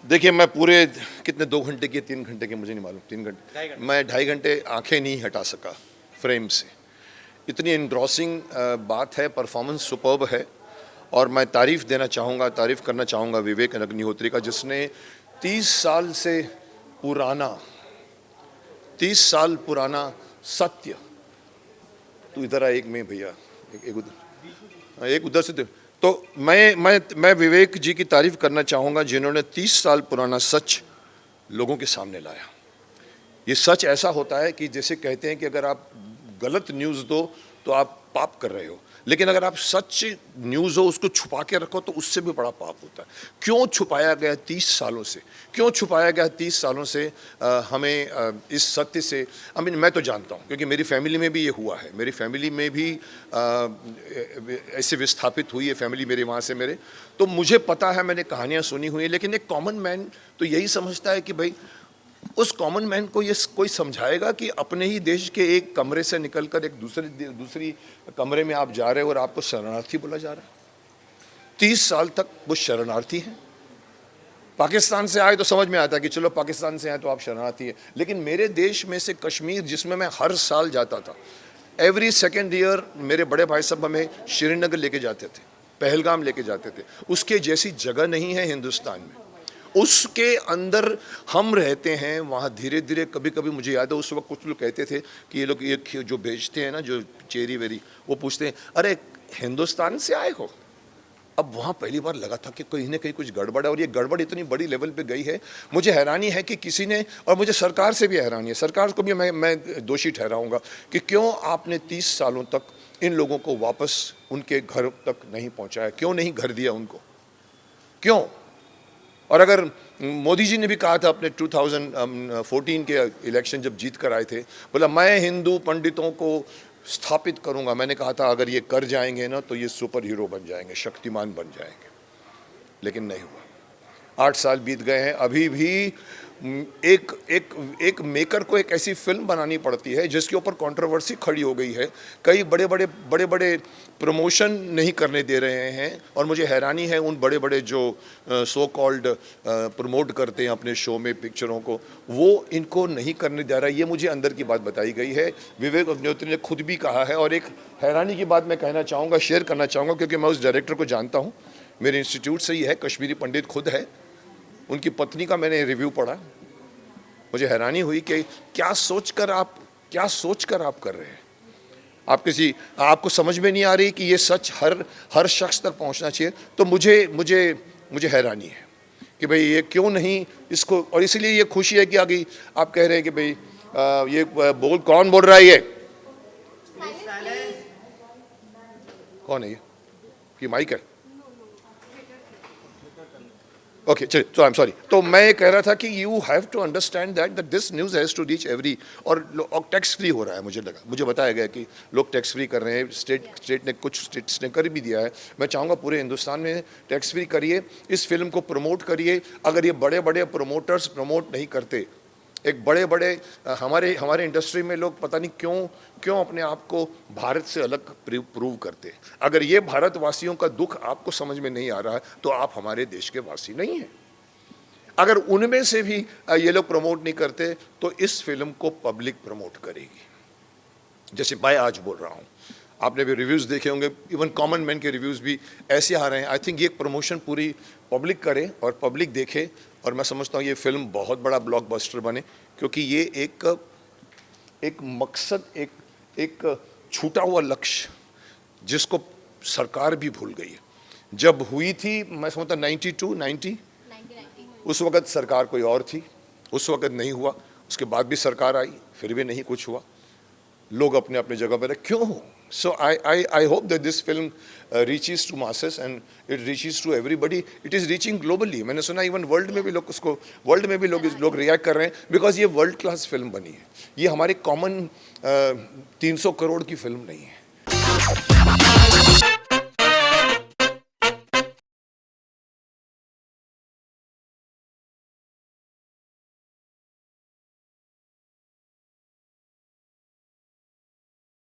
देखिए मैं पूरे कितने 2 घंटे के 3 घंटे के मुझे नहीं मालूम 3 घंटे मैं 2.5 घंटे आंखें नहीं हटा सका फ्रेम से। इतनी एनग्रॉसिंग बात है, परफॉर्मेंस सुपर्ब है और मैं तारीफ़ करना चाहूँगा विवेक अग्निहोत्री का, जिसने 30 साल पुराना सत्य। तू इधर आ, एक में भैया, एक उधर से। तो मैं विवेक जी की तारीफ करना चाहूँगा जिन्होंने 30 साल पुराना सच लोगों के सामने लाया। ये सच ऐसा होता है कि जैसे कहते हैं कि अगर आप गलत न्यूज़ दो तो आप पाप कर रहे हो, लेकिन अगर आप सच न्यूज़ हो उसको छुपा के रखो तो उससे भी बड़ा पाप होता है। क्यों छुपाया गया 30 सालों से, क्यों छुपाया गया 30 सालों से हमें इस सत्य से? मैं तो जानता हूँ क्योंकि मेरी फैमिली में भी ये हुआ है, मेरी फैमिली में भी ऐसे विस्थापित हुई है फैमिली मेरे वहाँ से मेरे, तो मुझे पता है, मैंने कहानियाँ सुनी हुई हैं। लेकिन एक कॉमन मैन तो यही समझता है कि भाई उस कॉमन मैन को ये कोई समझाएगा कि अपने ही देश के एक कमरे से निकलकर एक दूसरी कमरे में आप जा रहे हो और आपको शरणार्थी बोला जा रहा है। 30 साल तक वो शरणार्थी हैं। पाकिस्तान से आए तो समझ में आता है कि चलो पाकिस्तान से आए तो आप शरणार्थी हैं, लेकिन मेरे देश में से कश्मीर, जिसमें मैं हर साल जाता था, एवरी सेकेंड ईयर मेरे बड़े भाई साहब हमें श्रीनगर लेके जाते थे, पहलगाम लेके जाते थे। उसके जैसी जगह नहीं है हिंदुस्तान में। उसके अंदर हम रहते हैं, वहाँ धीरे धीरे कभी कभी मुझे याद है उस वक्त कुछ लोग कहते थे कि ये लोग ये जो बेचते हैं ना, जो चेरी वेरी, वो पूछते हैं अरे हिंदुस्तान से आए हो? अब वहाँ पहली बार लगा था कि कहीं ना कहीं कुछ गड़बड़ है, और ये गड़बड़ इतनी बड़ी लेवल पे गई है। मुझे हैरानी है कि किसी ने, और मुझे सरकार से भी हैरानी है, सरकार को भी मैं दोषी ठहराऊंगा कि क्यों आपने 30 सालों तक इन लोगों को वापस उनके घर तक नहीं पहुँचाया, क्यों नहीं घर दिया उनको, क्यों? और अगर मोदी जी ने भी कहा था अपने 2014 के इलेक्शन जब जीत कर आए थे, बोला मैं हिंदू पंडितों को स्थापित करूंगा। मैंने कहा था अगर ये कर जाएंगे ना तो ये सुपर हीरो बन जाएंगे, शक्तिमान बन जाएंगे, लेकिन नहीं हुआ। 8 साल बीत गए हैं, अभी भी एक मेकर को एक ऐसी फिल्म बनानी पड़ती है जिसके ऊपर कंट्रोवर्सी खड़ी हो गई है। कई बड़े बड़े प्रमोशन नहीं करने दे रहे हैं, और मुझे हैरानी है उन बड़े बड़े जो सो कॉल्ड प्रमोट करते हैं अपने शो में पिक्चरों को, वो इनको नहीं करने दे रहा है। ये मुझे अंदर की बात बताई गई है, विवेक अग्निहोत्री ने खुद भी कहा है। और एक हैरानी की बात मैं कहना चाहूँगा, शेयर करना चाहूँगा, क्योंकि मैं उस डायरेक्टर को जानता हूँ, मेरे इंस्टीट्यूट से ही है, कश्मीरी पंडित खुद है। उनकी पत्नी का मैंने रिव्यू पढ़ा, मुझे हैरानी हुई कि क्या सोचकर आप कर रहे हैं। आपको समझ में नहीं आ रही कि ये सच हर शख्स तक पहुंचना चाहिए। तो मुझे हैरानी है कि भाई ये क्यों नहीं इसको, और इसलिए ये खुशी है कि आगे आप कह रहे हैं कि भाई ये कौन बोल रहा है, ये कौन है, ये माइक है? ओके, चलिए, तो आई एम सॉरी। तो मैं ये कह रहा था कि you have to understand that this news has to reach every, और टैक्स फ्री हो रहा है। मुझे बताया गया कि लोग टैक्स फ्री कर रहे हैं। स्टेट ने, कुछ स्टेट्स ने कर भी दिया है। मैं चाहूँगा पूरे हिंदुस्तान में टैक्स फ्री करिए, इस फिल्म को प्रमोट करिए। अगर ये बड़े बड़े प्रमोटर्स प्रमोट नहीं करते, एक बड़े हमारे इंडस्ट्री में लोग पता नहीं क्यों अपने आप को भारत से अलग प्रूव करते। अगर ये भारतवासियों का दुख आपको समझ में नहीं आ रहा है तो आप हमारे देश के वासी नहीं हैं। अगर उनमें से भी ये लोग प्रमोट नहीं करते तो इस फिल्म को पब्लिक प्रमोट करेगी। जैसे मैं आज बोल रहा हूँ, आपने भी रिव्यूज़ देखे होंगे, इवन कॉमन मैन के रिव्यूज़ भी ऐसे आ रहे हैं। आई थिंक ये प्रमोशन पूरी पब्लिक करे और पब्लिक देखे, और मैं समझता हूँ ये फिल्म बहुत बड़ा ब्लॉकबस्टर बने, क्योंकि ये एक मकसद, एक छूटा हुआ लक्ष्य जिसको सरकार भी भूल गई है। जब हुई थी, मैं समझता 90 उस वक़्त सरकार कोई और थी, उस वक़्त नहीं हुआ। उसके बाद भी सरकार आई, फिर भी नहीं कुछ हुआ। लोग अपने अपने जगह पर क्यों? So I hope that this film reaches to masses and it reaches to everybody. It is reaching globally. मैंने सुना इवन वर्ल्ड में भी लोग रिएक्ट कर रहे हैं, बिकॉज ये वर्ल्ड क्लास फिल्म बनी है। ये हमारे कॉमन 300 करोड़ की फिल्म नहीं है।